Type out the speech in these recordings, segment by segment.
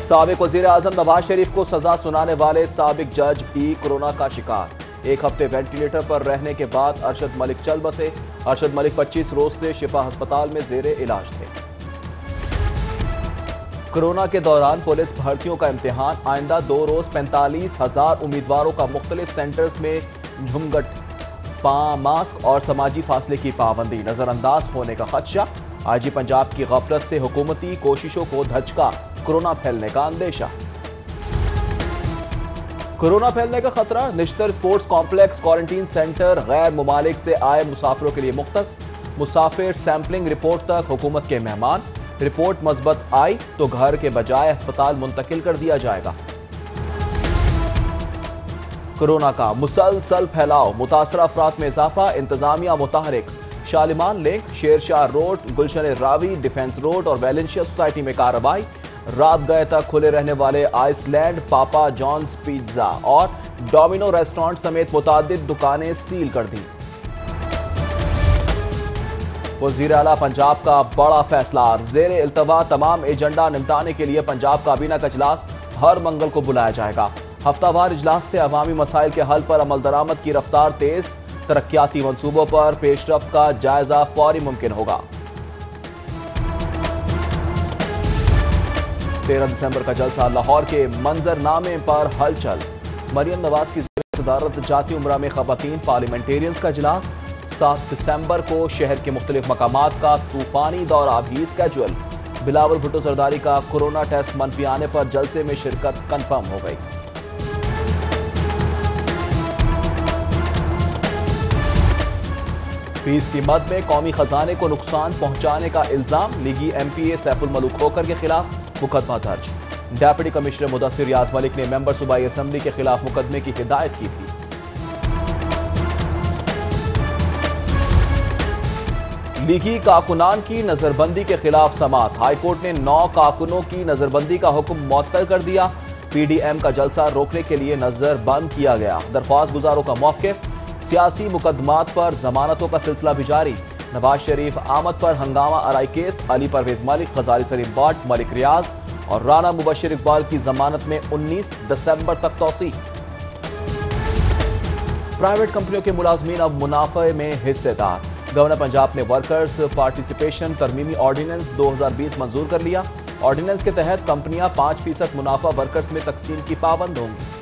साबिक वजीर आजम नवाज शरीफ को सजा सुनाने वाले साबिक जज भी कोरोना का शिकार। एक हफ्ते वेंटिलेटर पर रहने के बाद अरशद मलिक चल बसे। अरशद मलिक 25 रोज से शिफा अस्पताल में जेरे इलाज थे। कोरोना के दौरान पुलिस भर्तियों का इम्तिहान। आइंदा 2 रोज 45,000 उम्मीदवारों का मुख्तलिफ सेंटर्स में झुमघट। मास्क और समाजी फासले की पाबंदी। नजरअंदाज होने का खदशा। आईजी पंजाब की गफलत से हुकूमती कोशिशों को धचका। कोरोना फैलने का अंदेशा। कोरोना फैलने का खतरा। Nishtar sports complex quarantine centre गैर मुमालिक से आए मुसाफिरों के लिए मुख्तस। मुसाफिर सैंपलिंग रिपोर्ट तक हुकूमत के मेहमान। रिपोर्ट मस्बत आई तो घर के बजाय अस्पताल मुंतकिल कर दिया जाएगा। कोरोना का मुसलसल फैलाव। मुतासर अफराद में इजाफा। इंतजामिया मुतहरिक। शालिमार लिंक, शेरशाह रोड, गुलशन रावी, डिफेंस रोड और वैलेंशिया सोसाइटी में कार्रवाई। रात गए तक खुले रहने वाले आइसलैंड, पापा जॉन्स पिज्जा और डोमिनो रेस्टोरेंट समेत मुतादिद दुकानें सील कर दी। वज़ीर आला पंजाब का बड़ा फैसला। ज़ेरे इल्तवा तमाम एजेंडा निपटाने के लिए पंजाब काबीना का इजलास हर मंगल को बुलाया जाएगा। हफ्तावार इजलास से अवामी मसाइल के हल पर अमल दरामद की रफ्तार तेज। तरक्याती मंसूबों पर पेशरफ्त का जायजा फौरी मुमकिन होगा। 13 दिसंबर का जलसा। लाहौर के मंजरनामे पर हलचल। मरियम नवाज की सदारत जाती उम्रा में खवातीन पार्लियामेंटेरियंस का इजलास। 7 दिसंबर को शहर के मुख्तलिफ मकामात का तूफानी दौरा भी स्केजुअल। बिलावल भुट्टो जरदारी का कोरोना टेस्ट मनफी आने पर जलसे में शिरकत कंफर्म हो गई। फीस की मद में कौमी खजाने को नुकसान पहुंचाने का इल्जाम। लीगी एमपीए सैफुल मलूक खोकर के खिलाफ मुकदमा दर्ज। डेप्यूटी कमिश्नर मुदस्सिर रियाज मलिक ने मेंबर सूबाई असेंबली के खिलाफ मुकदमे की हिदायत की थी। लीगी कारकुनान की नजरबंदी के खिलाफ समाअत। हाईकोर्ट ने 9 कारकुनों की नजरबंदी का हुक्म मुअत्तल कर दिया। पीडीएम का जलसा रोकने के लिए नजरबंद किया गया। दरख्वास्त गुजारों का मौक़िफ़। सियासी मुकदमात पर जमानतों का सिलसिला भी जारी। नवाज शरीफ आमद पर हंगामा आरई केस। अली परवेज मलिक, गजाली सलीम भट्ट, मलिक रियाज और राना मुबशिर इकबाल की जमानत में 19 दिसंबर तक तौसीक। प्राइवेट कंपनियों के मुलाजमीन अब मुनाफे में हिस्सेदार। गवर्नर पंजाब ने वर्कर्स पार्टिसिपेशन तरमीमी ऑर्डिनेंस 2020 मंजूर कर लिया। ऑर्डिनेंस के तहत कंपनियां 5% मुनाफा वर्कर्स में तकसीम की पाबंद होंगी।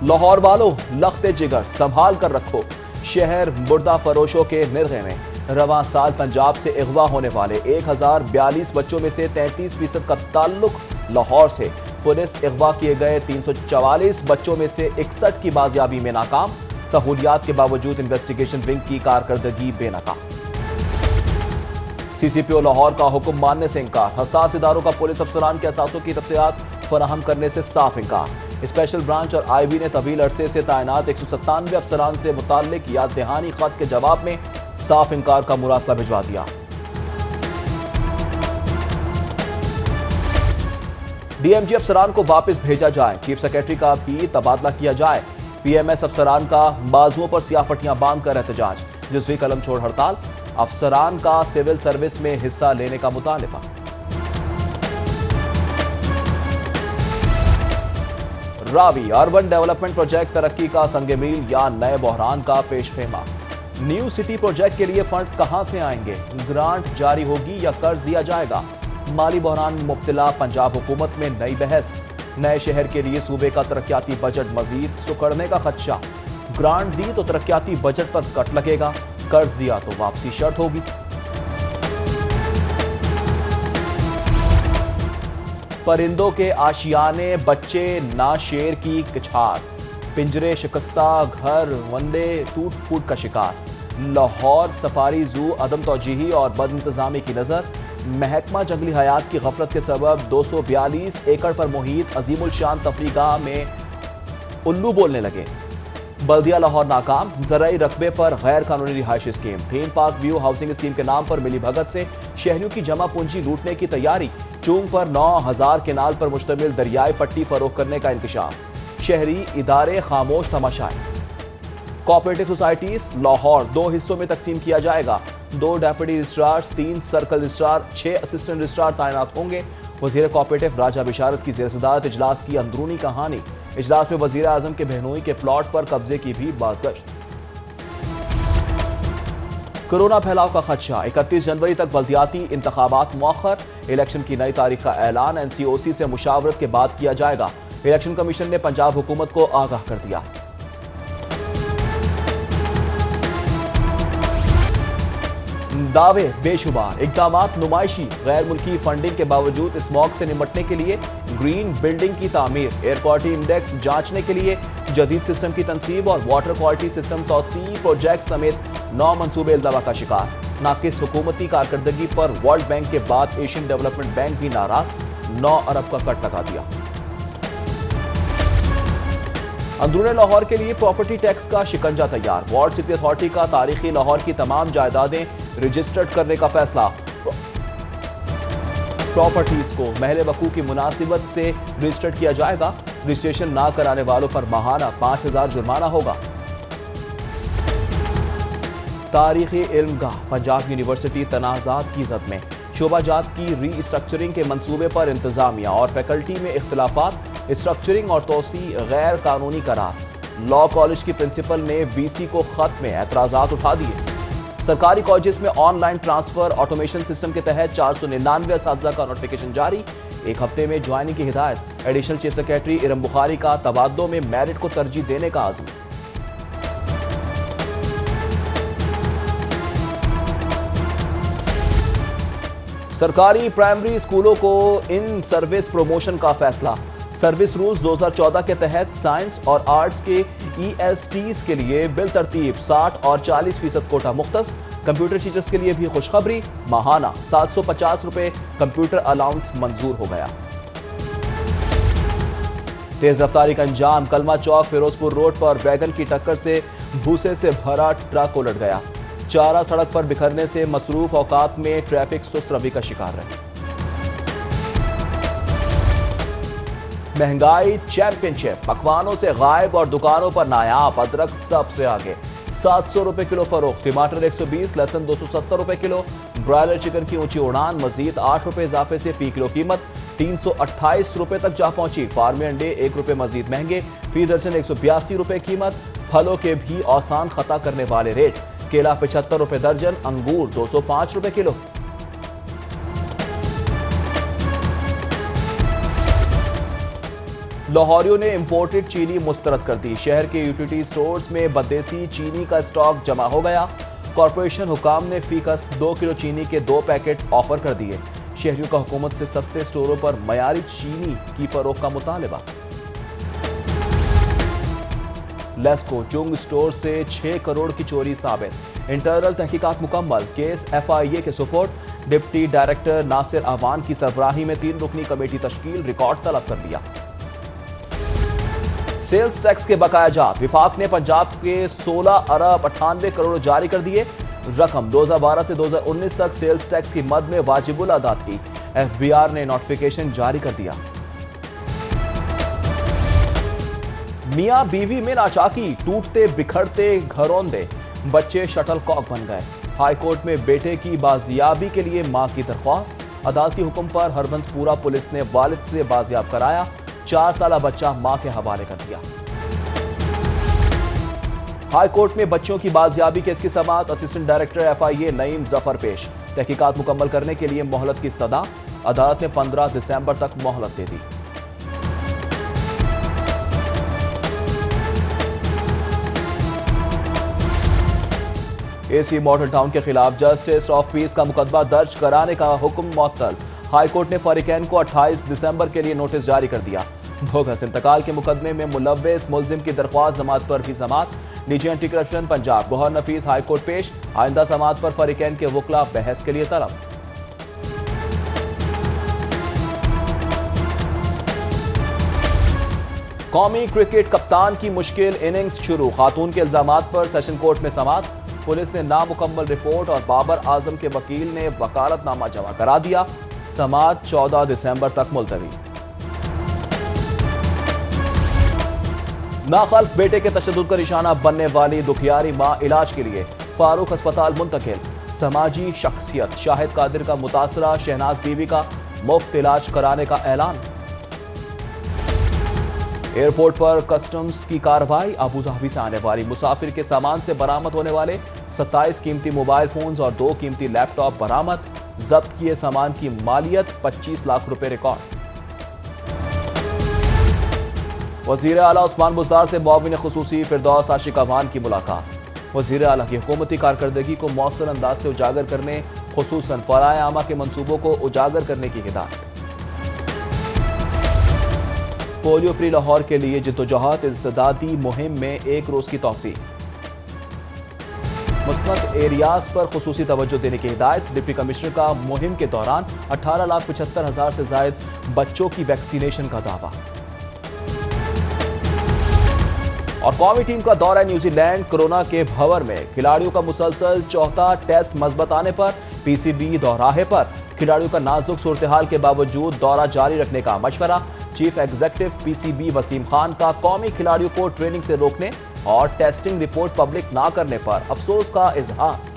लाहौर वालों, लख्ते जिगर संभाल कर रखो। शहर मुर्दा फरोशों के निर्गे में। रवां साल पंजाब से अगवा होने वाले 1042 बच्चों में से 33% का ताल्लुक लाहौर से। पुलिस अगवा किए गए 344 बच्चों में से 61 की बाजियाबी में नाकाम। सहूलियात के बावजूद इन्वेस्टिगेशन विंग की कारकर्दगी बेनकाब। सीसीपीओ लाहौर का हुक्म मानने से इनकार। हसास इदारों का पुलिस अफसरान के असासों की तफसीलात फराहम करने से साफ इनकार। स्पेशल ब्रांच और आईबी ने तवील अरसे से तैनात 197 अफसरान से मुताल्लिक याद दहानी खत के जवाब में साफ इनकार का मुरासला भिजवा दिया। डीएमजी अफसरान को वापस भेजा जाए। चीफ सेक्रेटरी का भी तबादला किया जाए। पीएमएस अफसरान का बाजुओं पर सियाह पट्टियां बांध कर एहतजाज। जुज़वी कलम छोड़ हड़ताल। अफसरान का सिविल सर्विस में हिस्सा लेने का मुतालिबा। रावी अर्बन डेवलपमेंट प्रोजेक्ट तरक्की का संगमील या नए बहरान का पेशखेमा। न्यू सिटी प्रोजेक्ट के लिए फंड्स कहां से आएंगे? ग्रांट जारी होगी या कर्ज दिया जाएगा? माली बहरान में मुब्तला पंजाब हुकूमत में नई बहस। नए शहर के लिए सूबे का तरक्याती बजट मजीद सुकड़ने का खदशा। ग्रांट दी तो तरक्याती बजट पर कट लगेगा, कर्ज दिया तो वापसी शर्त होगी। परिंदों के आशियाने बच्चे ना शेर की कछार। पिंजरे शिकस्ता घर वंदे टूट फूट का शिकार। लाहौर सफारी जू अदम तौजीही और बदइंतजामी की नजर। महकमा जंगली हयात की गफलत के सबब 242 एकड़ पर मुहित अजीमुल शान तफरीगाह में उल्लू बोलने लगे। बल्दिया लाहौर नाकाम। ज़राई रकबे पर गैर कानूनी रिहायशी scheme. Theme park view housing scheme के नाम पर मिली भगत से शहरियों की जमा पूंजी लूटने की तैयारी। चूंग पर 9000 केनाल पर मुश्तमिल दरियाई पट्टी फरोख करने का इंकशाफ। शहरी इदारे खामोश तमाशाए। कोऑपरेटिव सोसाइटीज लाहौर 2 हिस्सों में तकसीम किया जाएगा। 2 deputy registrar, 3 circle registrar, 6 assistant registrar तैनात होंगे। वजीर कोऑपरेटिव राजा बिशारत की ज़ेर-ए-सदारत इजलास की अंदरूनी कहानी। इजलास में वजीर आजम के बहनोई के प्लॉट पर कब्जे की भी बाज़गश्त। कोरोना फैलाव का खदशा, 31 जनवरी तक बल्दियाती इंतखाबात मौखर। इलेक्शन की नई तारीख का ऐलान NCOC से मुशावरत के बाद किया जाएगा। इलेक्शन कमीशन ने पंजाब हुकूमत को आगाह कर दिया। दावे बेशुमार, इक़दामात नुमाइशी। गैर मुल्की फंडिंग के बावजूद स्मॉग से निपटने के लिए ग्रीन बिल्डिंग की तामीर, एयर क्वालिटी इंडेक्स जांचने के लिए जदीद सिस्टम की तनसीब और वाटर क्वालिटी सिस्टम तौसील प्रोजेक्ट समेत 9 मंसूबे इल्तवा का शिकार। नाकिस हुकूमती कारकर्दगी पर वर्ल्ड बैंक के बाद एशियन डेवलपमेंट बैंक भी नाराज, 9 अरब का कट लगा दिया। अंदरूनी लाहौर के लिए प्रॉपर्टी टैक्स का शिकंजा तैयार। वार्ड सिटी अथॉरिटी का तारीखी लाहौर की तमाम जायदादें रजिस्टर्ड करने का फैसला। प्रॉपर्टीज को महल वकू की मुनासिबत से रजिस्टर्ड किया जाएगा। रजिस्ट्रेशन ना कराने वालों पर माहाना 5000 जुर्माना होगा। तारीखी इल्मगाह पंजाब यूनिवर्सिटी तनाज़ात की जद में। शोबाजात की रीस्ट्रक्चरिंग के मंसूबे पर इंतजामिया और फैकल्टी में इख्तिलाफात। स्ट्रक्चरिंग और तोसी गैर कानूनी करार। लॉ कॉलेज की प्रिंसिपल ने VC को खत में एतराजात उठा दिए। सरकारी कॉलेजेस में ऑनलाइन ट्रांसफर ऑटोमेशन सिस्टम के तहत 499 असातिज़ा का नोटिफिकेशन जारी। एक हफ्ते में ज्वाइनिंग की हिदायत। Additional chief secretary Iram Bukhari का तबादलों में मेरिट को तरजीह देने का आज़म। सरकारी प्राइमरी स्कूलों को इन सर्विस प्रमोशन का फैसला। सर्विस रूल्स 2014 के तहत साइंस और आर्ट्स के ESTs के लिए बिल तरतीब 60 और 40% कोटा मुख्तस। कंप्यूटर टीचर्स के लिए भी खुशखबरी, माहाना 750 रुपए कंप्यूटर अलाउंस मंजूर हो गया। तेज रफ्तारी का अंजाम, कलमा चौक फिरोजपुर रोड पर वैगन की टक्कर से भूसे से भरा ट्रक उलट गया। चारा सड़क पर बिखरने से मसरूफ औकात में ट्रैफिक सुस्त रवि का शिकार रही। महंगाई चैंपियनशिप, पकवानों से गायब और दुकानों पर नायाब। अदरक सबसे आगे, 700 रुपए किलो फरोख्त। टमाटर 120, लहसुन 270 रुपए किलो। ब्रॉयलर चिकन की ऊंची उड़ान, मजीद 8 रुपए इजाफे से फी किलो कीमत 328 रुपए तक जा पहुंची। फार्मी अंडे 1 रुपए मजीद महंगे, फी दर्जन 182 रुपए कीमत। फलों के भी आसान खता करने वाले रेट। केला 75 रुपए दर्जन, अंगूर 205 रुपए किलो। लाहौरियों ने इंपोर्टेड चीनी मुस्तरद कर दी। शहर के यूटिलिटी स्टोर्स में बदेसी चीनी का स्टॉक जमा हो गया। कॉरपोरेशन हुकाम ने फीकस 2 किलो चीनी के 2 पैकेट ऑफर कर दिए। शहरियों का हुकूमत से सस्ते स्टोरों पर मयारी चीनी की फरोख्त का मुतालबा। लेस्को चुंग स्टोर से 6 करोड़ की चोरी साबित। इंटरनल तहकीकात मुकम्मल। केस FIA के सुपुर्द। डिप्टी डायरेक्टर नासिर अवान की सरबराही में 3 रुकनी कमेटी तश्कील, रिकॉर्ड तलब कर लिया। सेल्स टैक्स के बकाया जात, विफाक ने पंजाब के 16 अरब 98 करोड़ जारी कर दिए। रकम 2012 से 2019 तक सेल्स टैक्स की मद में वाजिबुल अदा थी। FBR ने नोटिफिकेशन जारी कर दिया। मियां बीवी में नाचाकी, टूटते बिखरते घरौंदे, बच्चे शटल कॉक बन गए। हाईकोर्ट में बेटे की बाजियाबी के लिए मां की दरख्वास्त। अदालत के हुक्म पर हरबंसपुरा पुलिस ने वालिद से बाजियाब कराया। 4 साला बच्चा मां के हवाले कर दिया। हाई कोर्ट में बच्चों की बाजियाबी केस की समाअत। Assistant director FIA Naeem Zafar पेश। तहकीकात मुकम्मल करने के लिए मोहलत की इस्तदा। अदालत ने 15 दिसंबर तक मोहलत दे दी। AC मॉडल टाउन के खिलाफ जस्टिस ऑफ पीस का मुकदमा दर्ज कराने का हुक्म मुअत्तल। हाईकोर्ट ने फारिकैन को 28 दिसंबर के लिए नोटिस जारी कर दिया। बोगस इंतकाल के मुकदमे में मुलव्वस मुलजिम की दरख्वास्त जमात पर भी समाअत। निजी एंटी करप्शन पंजाब गौहर नफीस हाईकोर्ट पेश। आइंदा समाअत पर फारिकैन के वकला बहस के लिए तलब। कौमी क्रिकेट कप्तान की मुश्किल इनिंग्स शुरू। खातून के इल्जामात पर सेशन कोर्ट में समाअत। पुलिस ने नामुकम्मल रिपोर्ट और बाबर आजम के वकील ने वकालतनामा जमा करा दिया। समाअत 14 दिसंबर तक मुलतवी। नाखल्फ बेटे के तशद्दुद का निशाना बनने वाली दुखियारी मां इलाज के लिए फारूक अस्पताल मुंतकिल। समाजी शख्सियत शाहिद कादिर का मुतासरा शहनाज बीवी का मुफ्त इलाज कराने का ऐलान। एयरपोर्ट पर कस्टम्स की कार्रवाई। अबू धाबी से आने वाली मुसाफिर के सामान से बरामद होने वाले 27 कीमती मोबाइल फोन्स और 2 कीमती लैपटॉप बरामद। जब्त किए सामान की मालियत 25 लाख रुपए रिकॉर्ड। वजीर आला उस्मान बुज़दार से मुआविन खुसूसी फिरदौस आशिक अवान की मुलाकात। वजीर आला की हुकूमती कारकर्दगी को मौसर अंदाज से उजागर करने, खुसूसन फलाए आमा के मंसूबों को उजागर करने की हिदायत। पोलियो फ्री लाहौर के लिए जिद्दोजहद इंसदादी मुहिम में 1 रोज की तौसीह। मुस्बत एरियाज पर खुसूसी तवज्जो देने की हिदायत। डिप्टी कमिश्नर का मुहिम के दौरान 18,75,000 से जायद बच्चों की वैक्सीनेशन का दावा। और कौमी टीम का दौरा न्यूजीलैंड। कोरोना के भंवर में खिलाड़ियों का मुसलसल चौथा टेस्ट मजबत आने पर पीसीबी दोहराहे पर। खिलाड़ियों का नाजुक सूरत हाल के बावजूद दौरा जारी रखने का मशवरा। Chief executive PCB Wasim Khan का कौमी खिलाड़ियों को ट्रेनिंग से रोकने और टेस्टिंग रिपोर्ट पब्लिक ना करने पर अफसोस का इजहार।